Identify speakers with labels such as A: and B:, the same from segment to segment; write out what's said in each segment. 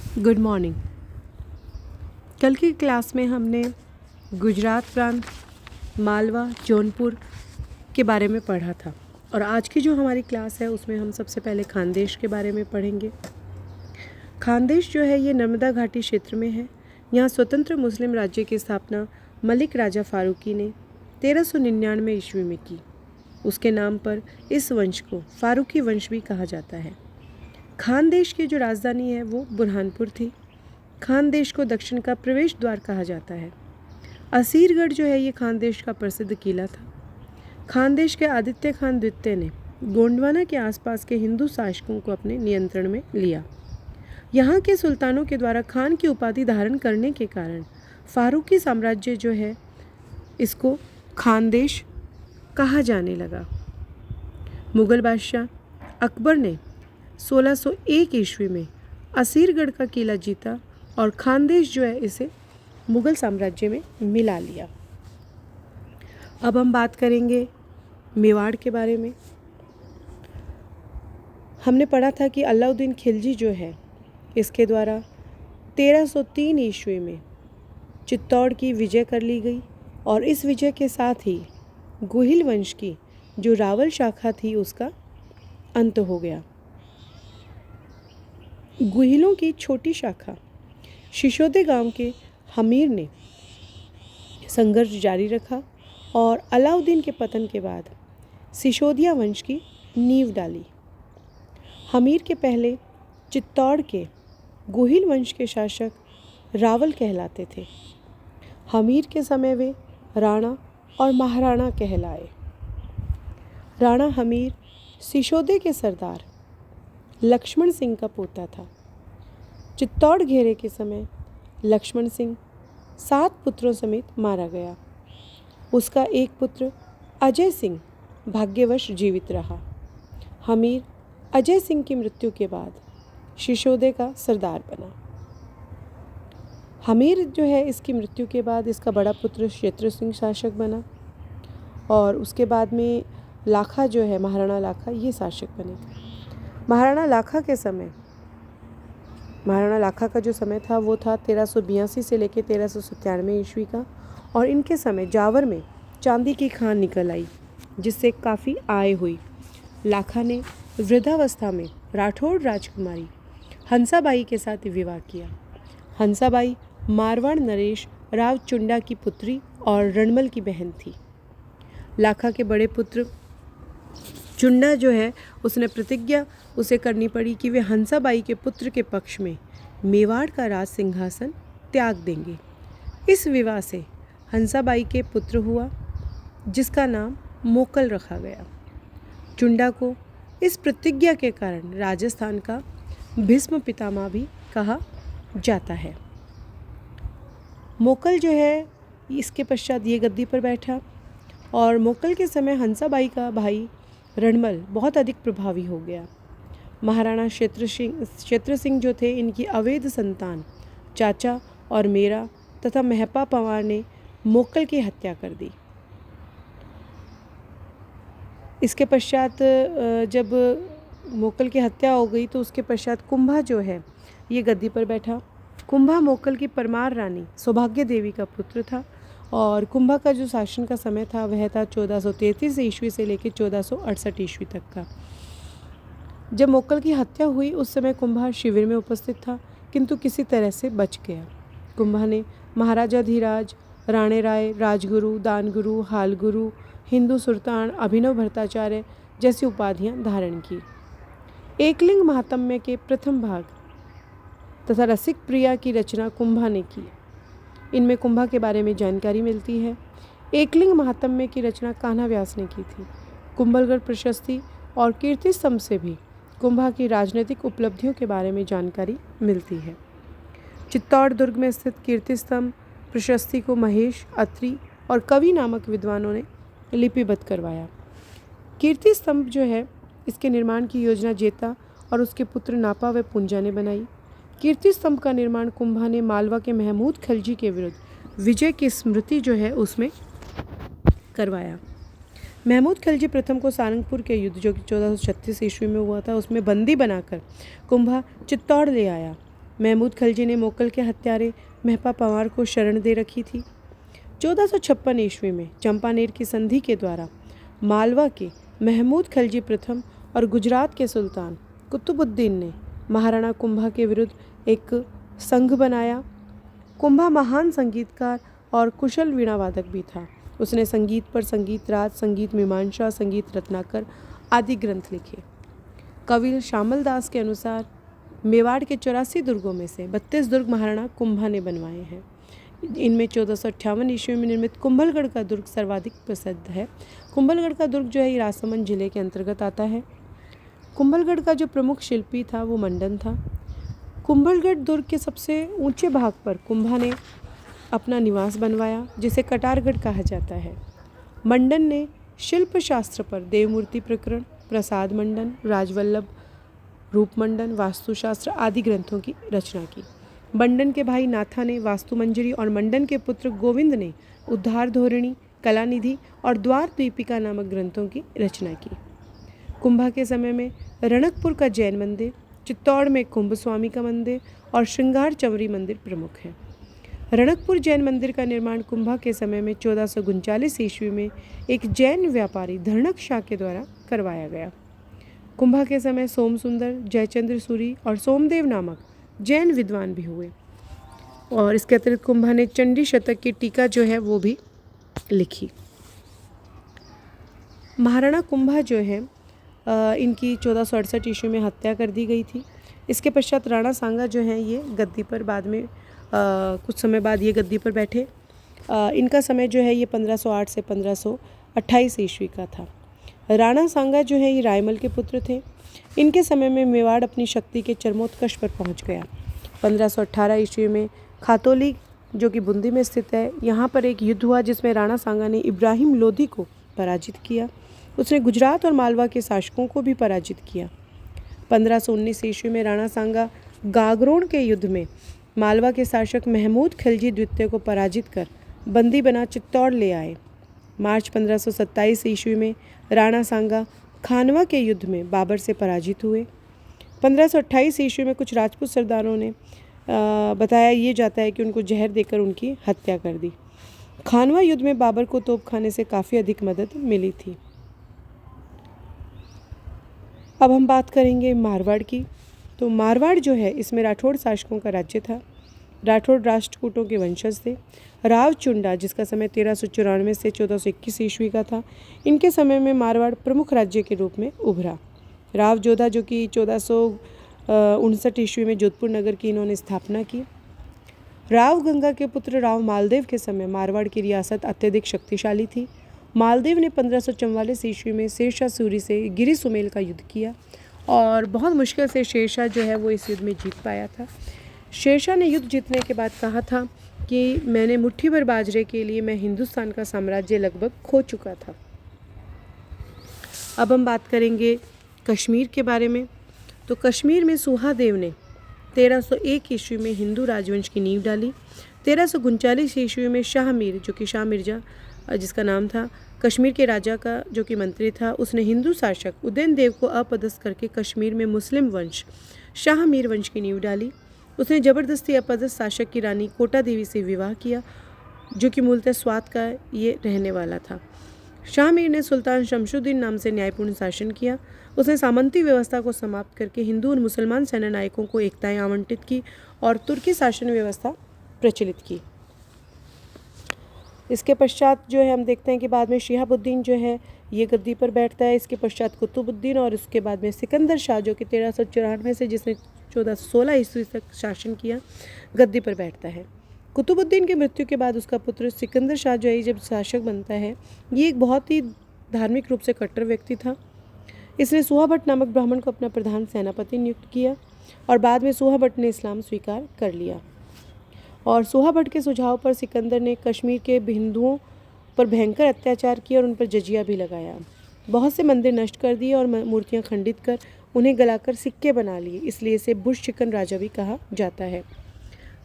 A: Good morning. कल की class में हमने गुजरात प्रांत, मालवा, जौनपुर के बारे में पढ़ा था और आज की जो हमारी क्लास है उसमें हम सबसे पहले खानदेश के बारे में पढ़ेंगे। खानदेश जो है ये नर्मदा घाटी क्षेत्र में है। यहाँ स्वतंत्र मुस्लिम राज्य की स्थापना मलिक राजा फारूकी ने 1399 ईस्वी में की। उसके नाम पर इस वंश को फारूकी वंश भी कहा जाता है। खानदेश की जो राजधानी है वो बुरहानपुर थी। खानदेश को दक्षिण का प्रवेश द्वार कहा जाता है। असीरगढ़ जो है ये खानदेश का प्रसिद्ध किला था। खानदेश के आदित्य खान द्वितीय ने गोंडवाना के आसपास के हिंदू शासकों को अपने नियंत्रण में लिया। यहाँ के सुल्तानों के द्वारा खान की उपाधि धारण करने के कारण फारूकी साम्राज्य जो है इसको खानदेश कहा जाने लगा। मुगल बादशाह अकबर ने 1601 ईस्वी में असीरगढ़ का किला जीता और खानदेश जो है इसे मुगल साम्राज्य में मिला लिया। अब हम बात करेंगे मेवाड़ के बारे में। हमने पढ़ा था कि अलाउद्दीन खिलजी जो है इसके द्वारा 1303 ईस्वी में चित्तौड़ की विजय कर ली गई और इस विजय के साथ ही गुहिल वंश की जो रावल शाखा थी उसका अंत हो गया। गुहिलों की छोटी शाखा शिशोदे गांव के हमीर ने संघर्ष जारी रखा और अलाउद्दीन के पतन के बाद सिसोदिया वंश की नींव डाली। हमीर के पहले चित्तौड़ के गुहिल वंश के शासक रावल कहलाते थे। हमीर के समय वे राणा और महाराणा कहलाए। राणा हमीर सिसोदे के सरदार लक्ष्मण सिंह का पोता था। चित्तौड़ घेरे के समय लक्ष्मण सिंह 7 पुत्रों समेत मारा गया। उसका एक पुत्र अजय सिंह भाग्यवश जीवित रहा। हमीर अजय सिंह की मृत्यु के बाद सिसोदे का सरदार बना। हमीर जो है इसकी मृत्यु के बाद इसका बड़ा पुत्र क्षेत्र सिंह शासक बना और उसके बाद में लाखा जो है महाराणा लाखा ये शासक बने। महाराणा लाखा का जो समय था वो था 1382 से लेकर 1397 ईस्वी का और इनके समय जावर में चांदी की खान निकल आई जिससे काफ़ी आय हुई। लाखा ने वृद्धावस्था में राठौड़ राजकुमारी हंसाबाई के साथ विवाह किया। हंसाबाई मारवाड़ नरेश राव चुंडा की पुत्री और रणमल की बहन थी। लाखा के बड़े पुत्र चुंडा जो है उसने प्रतिज्ञा उसे करनी पड़ी कि वे हंसाबाई के पुत्र के पक्ष में मेवाड़ का राज सिंहासन त्याग देंगे। इस विवाह से हंसाबाई के पुत्र हुआ जिसका नाम मोकल रखा गया। चुंडा को इस प्रतिज्ञा के कारण राजस्थान का भीष्म पितामह भी कहा जाता है। मोकल जो है इसके पश्चात ये गद्दी पर बैठा और मोकल के हंसाबाई का भाई रणमल बहुत अधिक प्रभावी हो गया। महाराणा क्षेत्र सिंह जो थे इनकी अवैध संतान चाचा और मेरा तथा महपा पंवार ने मोकल की हत्या कर दी। इसके पश्चात जब मोकल की हत्या हो गई तो उसके पश्चात कुंभा जो है ये गद्दी पर बैठा। कुंभा मोकल की परमार रानी सौभाग्य देवी का पुत्र था और कुंभा का जो शासन का समय था वह था 1433 ईस्वी से लेकर 1468 ईस्वी तक का। जब मोकल की हत्या हुई उस समय कुंभा शिविर में उपस्थित था किंतु किसी तरह से बच गया। कुंभा ने महाराजा धीराज, राणे राय, राजगुरु, दानगुरु, हालगुरु, हिंदू सुल्तान, अभिनव भट्टाचार्य जैसी उपाधियां धारण की। एकलिंग महात्म्य के प्रथम भाग तथा रसिक प्रिया की रचना कुंभा ने की। इनमें कुंभा के बारे में जानकारी मिलती है। एकलिंग महात्म्य की रचना कान्हा व्यास ने की थी। कुंभलगढ़ प्रशस्ति और कीर्ति स्तंभ से भी कुंभा की राजनीतिक उपलब्धियों के बारे में जानकारी मिलती है। चित्तौड़ दुर्ग में स्थित कीर्ति स्तंभ प्रशस्ति को महेश, अत्रि और कवि नामक विद्वानों ने लिपिबद्ध करवाया। कीर्ति स्तंभ जो है इसके निर्माण की योजना जेता और उसके पुत्र नापा व पुंजा ने बनाई। कीर्ति स्तंभ का निर्माण कुंभा ने मालवा के महमूद खिलजी के विरुद्ध विजय की स्मृति जो है उसमें करवाया। महमूद खिलजी प्रथम को सारंगपुर के युद्ध जो कि 1436 ईस्वी में हुआ था उसमें बंदी बनाकर कुंभा चित्तौड़ ले आया। महमूद खलजी ने मोकल के हत्यारे महपा पंवार को शरण दे रखी थी। 1456 ईस्वी में चंपानेर की संधि के द्वारा मालवा के महमूद खलजी प्रथम और गुजरात के सुल्तान कुतुबुद्दीन ने महाराणा कुंभा के विरुद्ध एक संघ बनाया। कुंभा महान संगीतकार और कुशल वीणावादक भी था। उसने संगीत पर संगीत राज, संगीत मीमांसा, संगीत रत्नाकर आदि ग्रंथ लिखे। कवि श्यामल दास के अनुसार मेवाड़ के 84 दुर्गों में से 32 दुर्ग महाराणा कुंभा ने बनवाए हैं। इनमें 1458 ईस्वी में निर्मित कुंभलगढ़ का दुर्ग सर्वाधिक प्रसिद्ध है। कुंभलगढ़ का दुर्ग जो है ये राजसमंद जिले के अंतर्गत आता है। कुंभलगढ़ का जो प्रमुख शिल्पी था वो मंडन था। कुंभलगढ़ दुर्ग के सबसे ऊंचे भाग पर कुंभा ने अपना निवास बनवाया, जिसे कटारगढ़ कहा जाता है। मंडन ने शिल्प शास्त्र पर देवमूर्ति प्रकरण, प्रसाद मंडन, राजवल्लभ, रूप मंडन, वास्तुशास्त्र आदि ग्रंथों की रचना की। मंडन के भाई नाथा ने वास्तुमंजरी और मंडन के पुत्र गोविंद ने उद्धार धोरणी, कलानिधि और द्वार दीपिका नामक ग्रंथों की रचना की। कुंभा के समय में रणकपुर का जैन मंदिर, चित्तौड़ में कुंभ स्वामी का मंदिर और श्रृंगार चंवरी मंदिर प्रमुख है। रणकपुर जैन मंदिर का निर्माण कुंभा के समय में 1439 ईस्वी में एक जैन व्यापारी धरणक शाह के द्वारा करवाया गया। कुंभा के समय सोमसुंदर, जयचंद्र सूरी और सोमदेव नामक जैन विद्वान भी हुए। और इसके अतिरिक्त कुंभा ने चंडी शतक की टीका जो है वो भी लिखी। महाराणा कुंभा जो है इनकी 1468 ईस्वी में हत्या कर दी गई थी। इसके पश्चात राणा सांगा जो हैं ये गद्दी पर बाद में कुछ समय बाद ये गद्दी पर बैठे। इनका समय जो है ये 1508 से 1528 ईस्वी का था। राणा सांगा जो है ये रायमल के पुत्र थे। इनके समय में मेवाड़ अपनी शक्ति के चरमोत्कर्ष पर पहुंच गया। 1518 ईस्वी में खातौली जो कि बूंदी में स्थित है, यहाँ पर एक युद्ध हुआ जिसमें राणा सांगा ने इब्राहिम लोधी को पराजित किया। उसने गुजरात और मालवा के शासकों को भी पराजित किया। 1519 ईस्वी में राणा सांगा गागरोन के युद्ध में मालवा के शासक महमूद खिलजी द्वितीय को पराजित कर बंदी बना चित्तौड़ ले आए। मार्च 1527 ईस्वी में राणा सांगा खानवा के युद्ध में बाबर से पराजित हुए। 1528 ईस्वी में कुछ राजपूत सरदारों ने बताया ये जाता है कि उनको जहर देकर उनकी हत्या कर दी। खानवा युद्ध में बाबर को तोपखाने से काफ़ी अधिक मदद मिली थी। अब हम बात करेंगे मारवाड़ की। तो मारवाड़ जो है इसमें राठौड़ शासकों का राज्य था। राठौड़ राष्ट्रकूटों के वंशज थे। राव चुंडा जिसका समय 1394 से 1421 ईस्वी का था, इनके समय में मारवाड़ प्रमुख राज्य के रूप में उभरा। राव जोधा जो कि 1459 ईस्वी में जोधपुर नगर की इन्होंने स्थापना की। राव गंगा के पुत्र राव मालदेव के समय मारवाड़ की रियासत अत्यधिक शक्तिशाली थी। मालदेव ने 1544 ईस्वी में शेरशाह सूरी से गिरी सुमेल का युद्ध किया और बहुत मुश्किल से शेरशाह जो है वो इस युद्ध में जीत पाया था। शेरशाह ने युद्ध जीतने के बाद कहा था कि मैंने मुट्ठी भर बाजरे के लिए मैं हिंदुस्तान का साम्राज्य लगभग खो चुका था। अब हम बात करेंगे कश्मीर के बारे में। तो कश्मीर में सुहादेव ने 1301 ईस्वी में हिंदू राजवंश की नींव डाली। 1339 ईस्वी में शाह मीर जो कि शाह मिर्जा जिसका नाम था, कश्मीर के राजा का जो कि मंत्री था, उसने हिंदू शासक उदयन देव को अपदस्थ करके कश्मीर में मुस्लिम वंश शाह मीर वंश की नींव डाली। उसने ज़बरदस्ती अपदस्थ शासक की रानी कोटा देवी से विवाह किया जो कि मूलतः स्वात का ये रहने वाला था। शाह मीर ने सुल्तान शमशुद्दीन नाम से न्यायपूर्ण शासन किया। उसने सामंती व्यवस्था को समाप्त करके हिंदू और मुसलमान सेनानायकों को एकताएं आवंटित की और तुर्की शासन व्यवस्था प्रचलित की। इसके पश्चात जो है हम देखते हैं कि बाद में शिहाबुद्दीन जो है ये गद्दी पर बैठता है। इसके पश्चात कुतुबुद्दीन और उसके बाद में सिकंदर शाह जो कि 1394 से जिसने 1416 ईस्वी तक शासन किया गद्दी पर बैठता है। कुतुबुद्दीन की मृत्यु के बाद उसका पुत्र सिकंदर शाह जो है जब शासक बनता है, ये एक बहुत ही धार्मिक रूप से कट्टर व्यक्ति था। इसने सुहा भट्ट नामक ब्राह्मण को अपना प्रधान सेनापति नियुक्त किया और बाद में सुहा भट्ट ने इस्लाम स्वीकार कर लिया। और सुहा भट्ट के सुझाव पर सिकंदर ने कश्मीर के हिंदुओं पर भयंकर अत्याचार किया और उन पर जजिया भी लगाया। बहुत से मंदिर नष्ट कर दिए और मूर्तियां खंडित कर उन्हें गलाकर सिक्के बना लिए, इसलिए इसे बुश चिकन राजा भी कहा जाता है।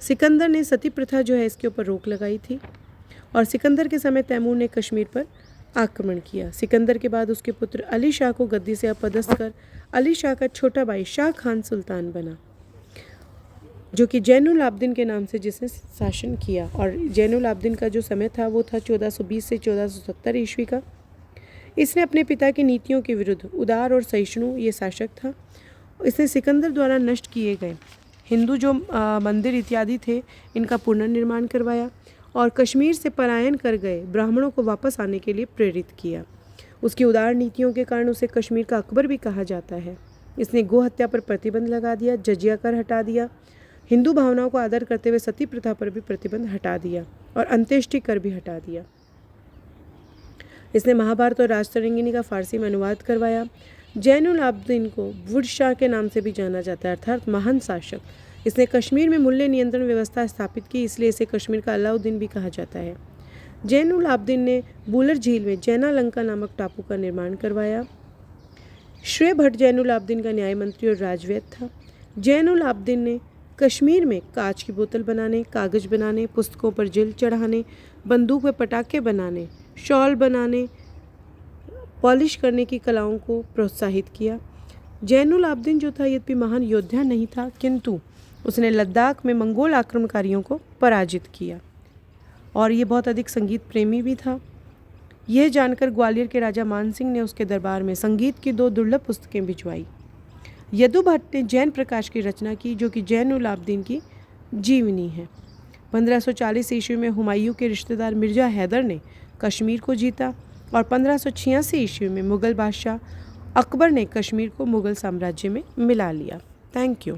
A: सिकंदर ने सती प्रथा जो है इसके ऊपर रोक लगाई थी और सिकंदर के समय तैमूर ने कश्मीर पर आक्रमण किया। सिकंदर के बाद उसके पुत्र अली शाह को गद्दी से अपदस्थ कर अली शाह का छोटा भाई शाह खान सुल्तान बना। जो कि जैनुल आब्दीन के नाम से जिसने शासन किया। और जैनुल आब्दीन का जो समय था वो था 1420 से 1470 ईस्वी का। इसने अपने पिता की नीतियों के विरुद्ध उदार और सहिष्णु ये शासक था। इसने सिकंदर द्वारा नष्ट किए गए हिंदू जो मंदिर इत्यादि थे इनका पुनर्निर्माण करवाया और कश्मीर से पलायन कर गए ब्राह्मणों को वापस आने के लिए प्रेरित किया। उसकी उदार नीतियों के कारण उसे कश्मीर का अकबर भी कहा जाता है। इसने गो हत्या पर प्रतिबंध लगा दिया, जजिया कर हटा दिया, हिंदू भावनाओं को आदर करते हुए सती प्रथा पर भी प्रतिबंध हटा दिया और अंत्येष्टि कर भी हटा दिया। इसने महाभारत और राजतरंगिणी का फारसी में अनुवाद करवाया। जैनुल आब्दीन को वुड शाह के नाम से भी जाना जाता है, अर्थात महान शासक। इसने कश्मीर में मूल्य नियंत्रण व्यवस्था स्थापित की, इसलिए इसे कश्मीर का अलाउद्दीन भी कहा जाता है। जैनुल आब्दीन ने बूलर झील में जैनालंका नामक टापू का निर्माण करवाया। श्रेय भट्ट जैनुल आब्दीन का न्याय मंत्री और राजवैद्य था। जैनुल आब्दीन ने कश्मीर में कांच की बोतल बनाने, कागज़ बनाने, पुस्तकों पर जिल्द चढ़ाने, बंदूक व पटाखे बनाने, शॉल बनाने, पॉलिश करने की कलाओं को प्रोत्साहित किया। जैनुल आब्दीन जो था यद्यपि महान योद्धा नहीं था, किंतु उसने लद्दाख में मंगोल आक्रमणकारियों को पराजित किया और ये बहुत अधिक संगीत प्रेमी भी था। यह जानकर ग्वालियर के राजा मानसिंह ने उसके दरबार में संगीत की 2 दुर्लभ पुस्तकें भिजवाई। यदु भट्ट ने जैन प्रकाश की रचना की, जो कि जैनुल आब्दीन की जीवनी है। 1540 ईस्वी में हुमायूं के रिश्तेदार मिर्ज़ा हैदर ने कश्मीर को जीता और 1586 ईस्वी में मुग़ल बादशाह अकबर ने कश्मीर को मुग़ल साम्राज्य में मिला लिया। Thank you.